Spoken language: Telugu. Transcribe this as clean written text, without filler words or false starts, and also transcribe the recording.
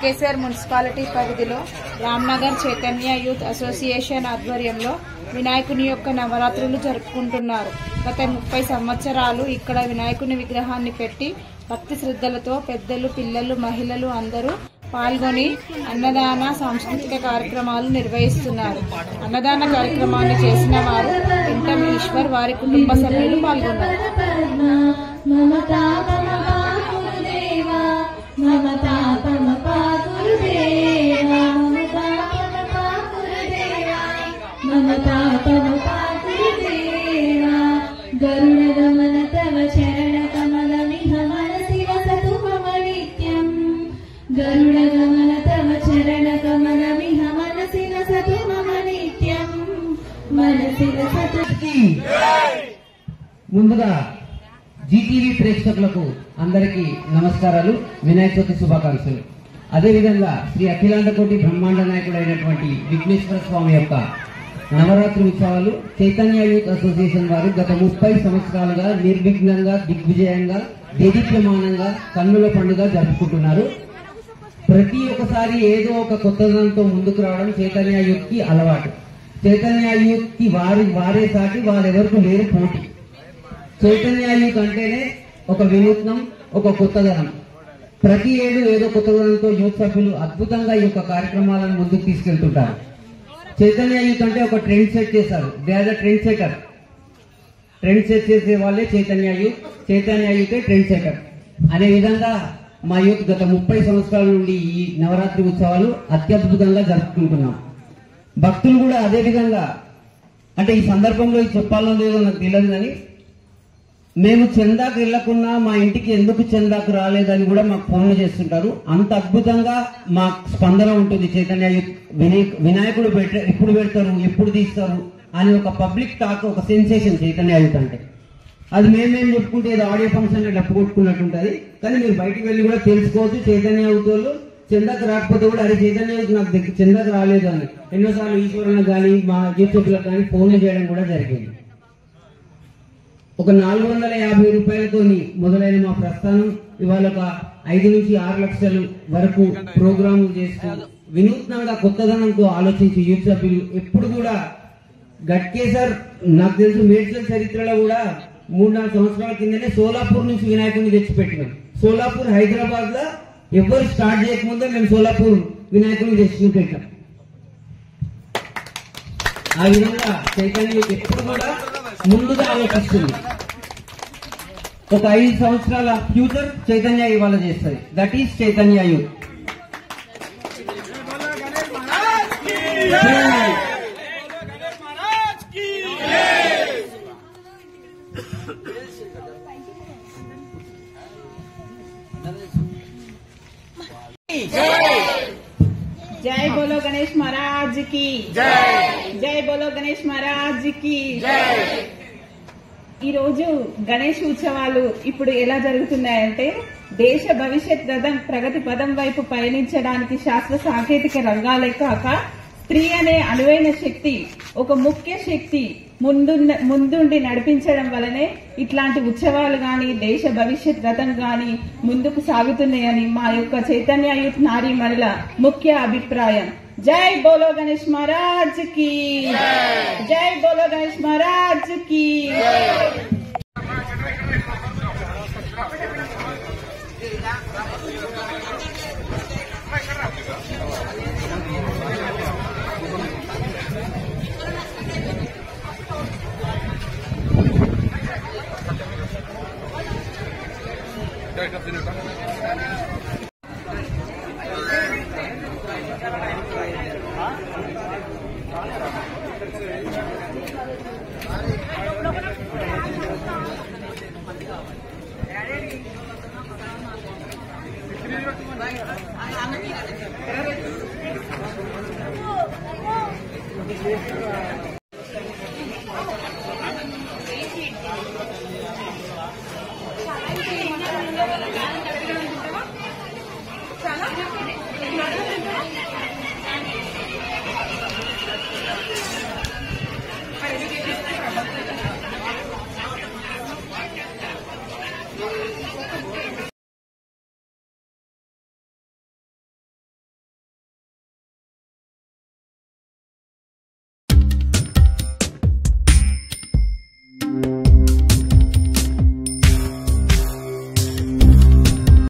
గట్కేసర్ మున్సిపాలిటీ పరిధిలో రామ్నగర్ చైతన్య యూత్ అసోసియేషన్ ఆధ్వర్యంలో వినాయకుని యొక్క నవరాత్రులు జరుపుకుంటున్నారు. గత 30 సంవత్సరాలు ఇక్కడ వినాయకుని విగ్రహాన్ని పెట్టి భక్తి శ్రద్ధలతో పెద్దలు, పిల్లలు, మహిళలు అందరూ పాల్గొని అన్నదాన సాంస్కృతిక కార్యక్రమాలు నిర్వహిస్తున్నారు. అన్నదాన కార్యక్రమాన్ని చేసిన వారు ఇంటం ఈశ్వర్, వారి కుటుంబ సభ్యులు పాల్గొన్నారు. గరుడగమన తవ చరణ కమలమిహ మనసి వసతు మమ నిత్యం. గరుడగమన తవ చరణ కమలమిహ మనసి వసతు మమ నిత్యం. మనసి వసతు. ముందుగా జీటీవీ ప్రేక్షకులకు అందరికీ నమస్కారాలు, వినాయక చవితి శుభాకాంక్షలు. అదేవిధంగా శ్రీ అఖిలాండకోటి బ్రహ్మాండ నాయకుడు అయినటువంటి విఘ్నేశ్వర స్వామి యొక్క నవరాత్రి ఉత్సవాలు చైతన్య యూత్ అసోసియేషన్ వారు గత 30 సంవత్సరాలుగా నిర్విఘ్నంగా, దిగ్విజయంగా, దేదీప్యమానంగా కన్నుల పండుగ జరుపుకుంటున్నారు. ప్రతి ఒక్కసారి ఏదో ఒక కొత్తదనంతో ముందుకు రావడం చైతన్య యూత్ కి అలవాటు. చైతన్య యూత్ కి వారే సాటి, వారెవరకు లేరు పోటీ. చైతన్య యూత్ అంటేనే ఒక వినూత్నం, ఒక కొత్తదనం. ప్రతి ఏడు ఏదో కొత్తదనంతో యూత్ సభ్యులు అద్భుతంగా ఈ యొక్క కార్యక్రమాలను ముందుకు తీసుకెళ్తుంటారు. చైతన్య యూత్ అంటే ఒక ట్రెండ్ సెట్ చేశారు. They are the trend setter. Trend set చేసే వాళ్ళే చైతన్య యూత్. చైతన్య యూతే ట్రెండ్ సెటర్. అదే విధంగా మా యూత్ గత 30 సంవత్సరాల నుండి ఈ నవరాత్రి ఉత్సవాలు అత్యద్భుతంగా జరుపుకుంటున్నాం. భక్తులు కూడా అదే విధంగా, అంటే ఈ సందర్భంలో చెప్పాలో లేదో నాకు తెలియదు, కానీ మేము చందాకు వెళ్లకున్నా మా ఇంటికి ఎందుకు చందాకు రాలేదని కూడా మాకు ఫోన్లు చేస్తుంటారు. అంత అద్భుతంగా మా స్పందన ఉంటుంది. చైతన్య యూత్ వినాయకుడు ఎప్పుడు పెడతారు, ఎప్పుడు తీస్తారు అని ఒక పబ్లిక్ టాక్, ఒక సెన్సేషన్ చైతన్య యూత్ అంటే. అది మేమేం చెప్పుకుంటే ఏదో ఆడియో ఫంక్షన్ డప్పు కొట్టుకున్నట్టు ఉంటుంది. కానీ మీరు బయటికి వెళ్ళి కూడా తెలుసుకోవచ్చు. చైతన్య యూత్ వాళ్ళు చందాకు రాకపోతే కూడా అరే చైతన్య యూత్ నాకు చందాకు రాలేదు అని ఎన్నోసార్లు ఈశ్వరులకు కానీ మా యూత్ సభ్యులకు కానీ ఫోన్లు చేయడం కూడా జరిగింది. ఒక 450 రూపాయలతో మొదలైన మా ప్రస్థానం ఇవాళ ఒక 5 నుంచి 6 లక్షల వరకు ప్రోగ్రాములు చేస్తూ వినూత్నంగా కొత్తదనంతో ఆలోచించి యూత్ సభ్యులు ఎప్పుడు కూడా గట్కేసర్, నాకు తెలుసు మేడ్చల్ చరిత్రలో కూడా 3-4 సంవత్సరాల కిందనే సోలాపూర్ నుంచి వినాయకుడిని తెచ్చిపెట్టినాం. సోలాపూర్ హైదరాబాద్ లో ఎవరు స్టార్ట్ చేయకముందే మేము సోలాపూర్ వినాయకుడిని తెచ్చి పెట్టాం. ఆ విధంగా చైతన్య ఎప్పుడు కూడా ముందుగా ఆలోచిస్తుంది. ఒక 5 సంవత్సరాల ఫ్యూచర్ చైతన్య ఇవాళ చేస్తుంది. That is Chaitanya youth. जय बोलो गणेश महाराज की जय. जय बोलो गणेश महाराज की जय. ఈ రోజు గణేష్ ఉత్సవాలు ఇప్పుడు ఎలా జరుగుతున్నాయంటే దేశ భవిష్యత్ ప్రగతి పదం వైపు పయనించడానికి శాస్త్ర సాంకేతిక రంగాలే కాక స్త్రీ అనే అనువైన శక్తి, ఒక ముఖ్య శక్తి ముందుండి నడిపించడం వలనే ఇట్లాంటి ఉత్సవాలు గాని దేశ భవిష్యత్ రథం గాని ముందుకు సాగుతున్నాయని మా యొక్క చైతన్య యూత్ నారీ మహిళ ముఖ్య అభిప్రాయం. జై బోలో గణేష్ మహారాజ్ కి జై. బోలో గణేష్ మహారాజ్ కి Gracias.